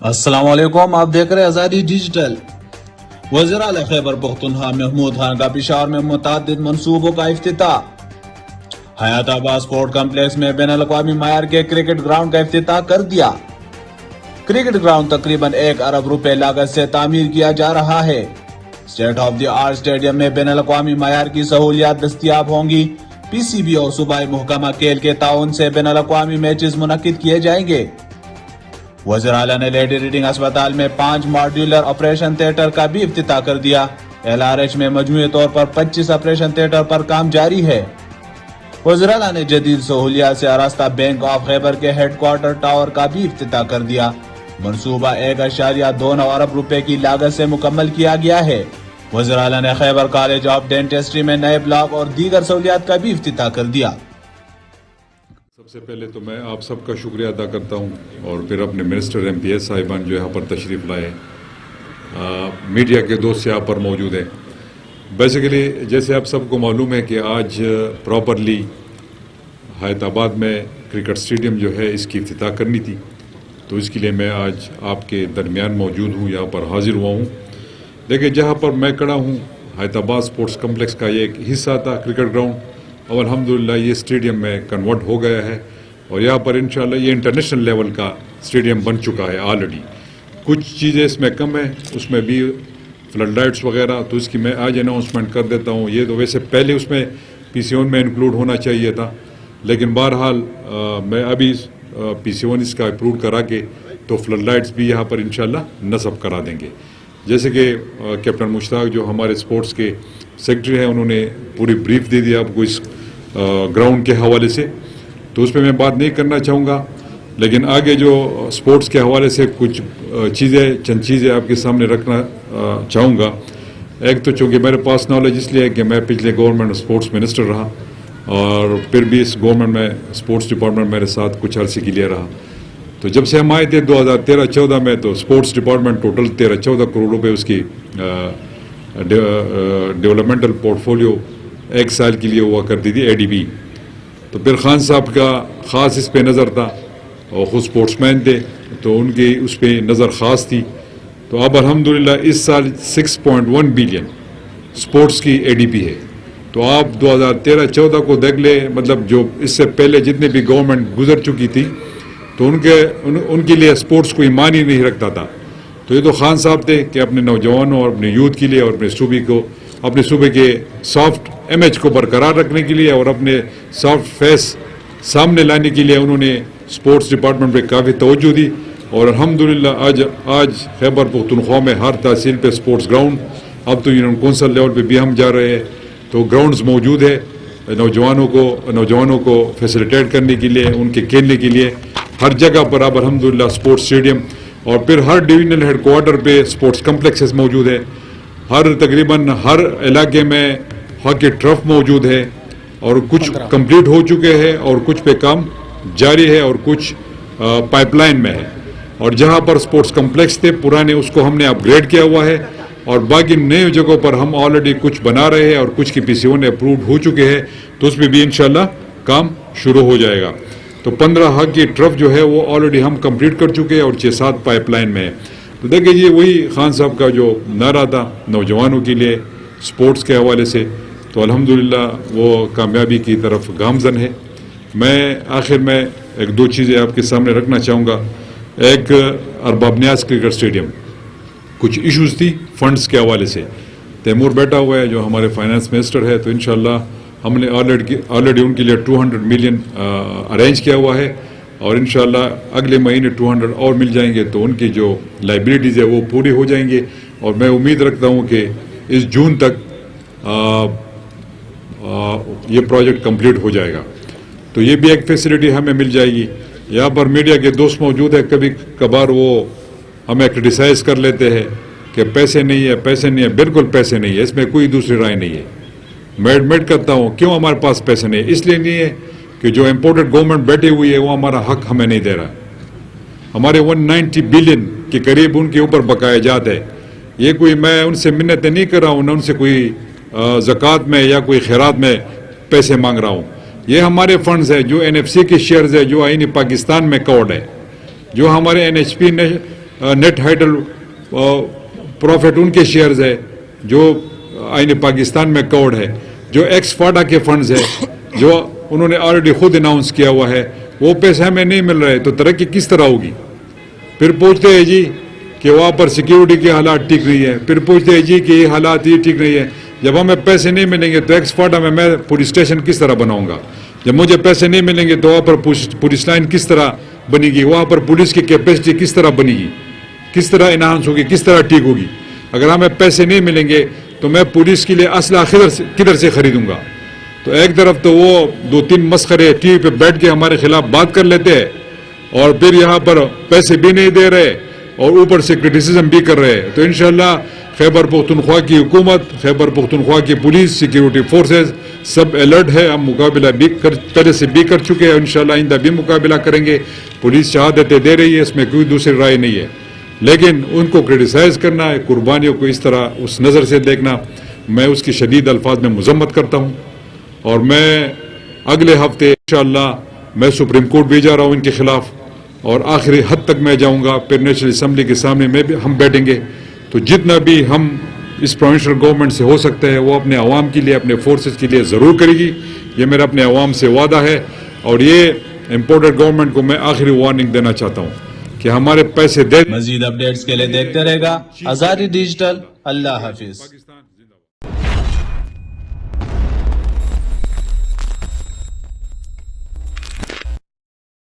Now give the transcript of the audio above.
السلام علیکم، آپ دیکھ رہے ہیں آزادی ڈیجیٹل۔ وزیر اعلی خیبر پختونخوا محمود خان کا پشاور میں متعدد منصوبوں کا افتتاح۔ حیات آباد اسپورٹ کمپلیکس میں بین الاقوامی معیار کے کرکٹ گراؤنڈ کا افتتاح کر دیا۔ کرکٹ گراؤنڈ تقریباً 1 ارب روپے لاگت سے تعمیر کیا جا رہا ہے۔ State of the art stadium میں بین الاقوامی معیار کی سہولیات دستیاب ہوں گی۔ پی سی بی اور صوبائی محکمہ کھیل کے تعاون سے بین الاقوامی میچز منعقد کیے جائیں گے۔ وزیر اعلیٰ نے لیڈی ریڈنگ اسپتال میں 5 ماڈیولر آپریشن تھیٹر کا بھی افتتاح کر دیا۔ ایل آر ایچ میں مجموعی طور پر 25 آپریشن تھیٹر پر کام جاری ہے۔ وزیر اعلیٰ نے جدید سہولیات سے آراستہ بینک آف خیبر کے ہیڈ کوارٹر ٹاور کا بھی افتتاح کر دیا۔ منصوبہ 1.29 ارب روپے کی لاگت سے مکمل کیا گیا ہے۔ وزیر اعلیٰ نے خیبر کالج آف ڈینٹسٹری میں نئے بلاک اور دیگر سہولیات کا بھی افتتاح کر دیا۔ سب سے پہلے تو میں آپ سب کا شکریہ ادا کرتا ہوں اور پھر اپنے منسٹر ایم پی ایس صاحبان جو یہاں پر تشریف لائے، میڈیا کے دوست یہاں پر موجود ہیں۔ بیسیکلی جیسے آپ سب کو معلوم ہے کہ آج پراپرلی حیات آباد میں کرکٹ اسٹیڈیم جو ہے اس کی افتتاح کرنی تھی، تو اس کے لیے میں آج آپ کے درمیان موجود ہوں، یہاں پر حاضر ہوا ہوں۔ دیکھیں، جہاں پر میں کھڑا ہوں حیات آباد اسپورٹس کمپلیکس کا یہ ایک حصہ تھا کرکٹ گراؤنڈ، اور الحمدللہ یہ اسٹیڈیم میں کنورٹ ہو گیا ہے، اور یہاں پر انشاءاللہ یہ انٹرنیشنل لیول کا اسٹیڈیم بن چکا ہے آلریڈی۔ کچھ چیزیں اس میں کم ہیں، اس میں بھی فلڈ لائٹس وغیرہ، تو اس کی میں آج اناؤنسمنٹ کر دیتا ہوں۔ یہ تو ویسے پہلے اس میں پی سی ون میں انکلوڈ ہونا چاہیے تھا، لیکن بہرحال میں ابھی پی سی ون اس کا اپروو کرا کے تو فلڈ لائٹس بھی یہاں پر انشاءاللہ نصب کرا دیں گے۔ جیسے کہ کیپٹن مشتاق جو ہمارے اسپورٹس کے سیکرٹری ہیں، انہوں نے پوری بریف دے دیا آپ کو اس گراؤنڈ کے حوالے سے، تو اس پہ میں بات نہیں کرنا چاہوں گا، لیکن آگے جو اسپورٹس کے حوالے سے کچھ چند چیزیں آپ کے سامنے رکھنا چاہوں گا۔ ایک تو چونکہ میرے پاس نالج اس لیے ہے کہ میں پچھلے گورنمنٹ اسپورٹس منسٹر رہا، اور پھر بھی اس گورنمنٹ میں اسپورٹس ڈپارٹمنٹ میرے ساتھ کچھ عرصے کے لیے رہا۔ تو جب سے ہم آئے تھے 2013-14 میں، تو اسپورٹس ڈپارٹمنٹ ٹوٹل 13-14 کروڑ روپے اس کی ڈیولپمنٹل پورٹ فولیو ایک سال کے لیے ہوا کرتی تھی، اے ڈی بی۔ تو پھر خان صاحب کا خاص اس پہ نظر تھا، اور خود اسپورٹس مین تھے، تو ان کی اس پہ نظر خاص تھی۔ تو اب الحمدللہ اس سال 6.1 بلین اسپورٹس کی اے ڈی پی ہے۔ تو آپ 2013-14 کو دیکھ لیں، مطلب جو اس سے پہلے جتنے بھی گورنمنٹ گزر چکی تھی، تو ان کے لیے اسپورٹس کوئی معنی نہیں رکھتا تھا۔ تو یہ تو خان صاحب تھے کہ اپنے نوجوانوں اور اپنے یوتھ کے لیے اور اپنے صوبے کے سافٹ امیج کو برقرار رکھنے کے لیے اور اپنے سافٹ فیس سامنے لانے کے لیے انہوں نے اسپورٹس ڈپارٹمنٹ پہ کافی توجہ دی، اور الحمدللہ آج خیبر پختونخوا میں ہر تحصیل پہ اسپورٹس گراؤنڈ، اب تو یونین کونسل لیول پہ بھی ہم جا رہے ہیں، تو گراؤنڈز موجود ہے نوجوانوں کو فیسیلیٹیٹ کرنے کے لیے، ان کے کھیلنے کے لیے ہر جگہ پر اب الحمدللہ اسپورٹس اسٹیڈیم، اور پھر ہر ڈویژنل ہیڈ کوارٹر پہ اسپورٹس کمپلیکسز موجود ہے، تقریباً ہر علاقے میں ہاکی ٹرف موجود ہے، اور کچھ کمپلیٹ ہو چکے ہیں اور کچھ پہ کام جاری ہے اور کچھ پائپ لائن میں ہے، اور جہاں پر اسپورٹس کمپلیکس تھے پرانے اس کو ہم نے اپ گریڈ کیا ہوا ہے، اور باقی نئے جگہوں پر ہم آلریڈی کچھ بنا رہے ہیں اور کچھ کی پی سی ون اپرووڈ ہو چکے ہیں، تو اس پہ بھی انشاءاللہ کام شروع ہو جائے گا۔ تو 15 ہاکی ٹرف جو ہے وہ آلریڈی ہم کمپلیٹ کر چکے ہیں اور 6-7 پائپ لائن میں ہے۔ تو دیکھیں یہ وہی خان صاحب کا جو نعرہ تھا نوجوانوں کے لیے اسپورٹس کے حوالے سے، تو الحمدللہ وہ کامیابی کی طرف گامزن ہے۔ میں آخر میں 1-2 چیزیں آپ کے سامنے رکھنا چاہوں گا۔ ایک ارباب نیاز کرکٹ اسٹیڈیم، کچھ ایشوز تھی فنڈز کے حوالے سے، تیمور بیٹھا ہوا ہے جو ہمارے فائنانس منسٹر ہے، تو انشاءاللہ ہم نے آلریڈی ان کے لیے 200 ملین ارینج کیا ہوا ہے، اور انشاءاللہ اگلے مہینے 200 اور مل جائیں گے، تو ان کی جو لائبلٹیز ہے وہ پوری ہو جائیں گے، اور میں امید رکھتا ہوں کہ اس جون تک یہ پروجیکٹ کمپلیٹ ہو جائے گا۔ تو یہ بھی ایک فیسلٹی ہمیں مل جائے گی۔ یہاں پر میڈیا کے دوست موجود ہیں، کبھی کبھار وہ ہمیں کرٹیسائز کر لیتے ہیں کہ پیسے نہیں ہے، بالکل پیسے نہیں ہے، اس میں کوئی دوسری رائے نہیں ہے۔ میں ایڈمٹ کرتا ہوں کیوں ہمارے پاس پیسے نہیں ہے، اس لیے نہیں ہے کہ جو امپورٹڈ گورنمنٹ بیٹھی ہوئی ہے وہ ہمارا حق ہمیں نہیں دے رہا۔ ہمارے 190 بلین کے قریب ان کے اوپر بقایا جات ہے۔ یہ کوئی میں ان سے منتیں نہیں کر رہا ہوں، نہ ان سے کوئی زکوٰۃ میں یا کوئی خیرات میں پیسے مانگ رہا ہوں۔ یہ ہمارے فنڈز ہیں جو این ایف سی کے شیئرز ہے، جو آئین پاکستان میں کورڈ ہے، جو ہمارے N H P net hydel profit ان کے شیئرز ہے جو آئین پاکستان میں کوڈ ہے، جو ایکس فاڈا کے فنڈز ہے جو انہوں نے آلریڈی خود اناؤنس کیا ہوا ہے، وہ پیسے ہمیں نہیں مل رہے، تو ترقی کس طرح ہوگی؟ پھر پوچھتے ہیں جی کہ وہاں پر سیکیورٹی کے حالات ٹھیک نہیں ہے، پھر پوچھتے ہیں جی کہ یہ حالات یہ ٹھیک نہیں ہے۔ جب ہمیں پیسے نہیں ملیں گے تو ایکس فاڈا میں پولیس اسٹیشن کس طرح بناؤں گا؟ جب مجھے پیسے نہیں ملیں گے تو وہاں پر پولیس لائن کس طرح بنے گی؟ وہاں پر پولیس کی کیپیسٹی کس طرح بنے گی؟ کس طرح انہانس ہوگی؟ کس طرح ٹھیک ہوگی؟ اگر ہمیں پیسے نہیں ملیں گے تو میں پولیس کے لیے اسلحہ کدھر سے خریدوں گا؟ تو ایک طرف تو وہ 2-3 مسخرے ٹی وی پہ بیٹھ کے ہمارے خلاف بات کر لیتے ہیں، اور پھر یہاں پر پیسے بھی نہیں دے رہے اور اوپر سے کرٹیسزم بھی کر رہے ہیں۔ تو انشاءاللہ خیبر پختونخوا کی حکومت، خیبر پختونخوا کی پولیس، سیکیورٹی فورسز سب الرٹ ہے۔ ہم مقابلہ بھی پہلے سے بھی کر چکے ہیں، انشاءاللہ آئندہ بھی مقابلہ کریں گے۔ پولیس شہادتیں دے رہی ہے، اس میں کوئی دوسری رائے نہیں ہے، لیکن ان کو کرٹیسائز کرنا ہے، قربانیوں کو اس طرح اس نظر سے دیکھنا، میں اس کی شدید الفاظ میں مذمت کرتا ہوں۔ اور میں اگلے ہفتے انشاءاللہ میں سپریم کورٹ بھی جا رہا ہوں ان کے خلاف، اور آخری حد تک میں جاؤں گا، پھر نیشنل اسمبلی کے سامنے میں بھی ہم بیٹھیں گے۔ تو جتنا بھی ہم اس پروونشل گورنمنٹ سے ہو سکتا ہے وہ اپنے عوام کے لیے، اپنے فورسز کے لیے ضرور کرے گی، یہ میرا اپنے عوام سے وعدہ ہے۔ اور یہ امپورٹڈ گورنمنٹ کو میں آخری وارننگ دینا چاہتا ہوں کہ ہمارے پیسے دے۔ مزید اپڈیٹس کے لیے دیکھتے رہے گا آزادی ڈیجیٹل۔ اللہ حافظ۔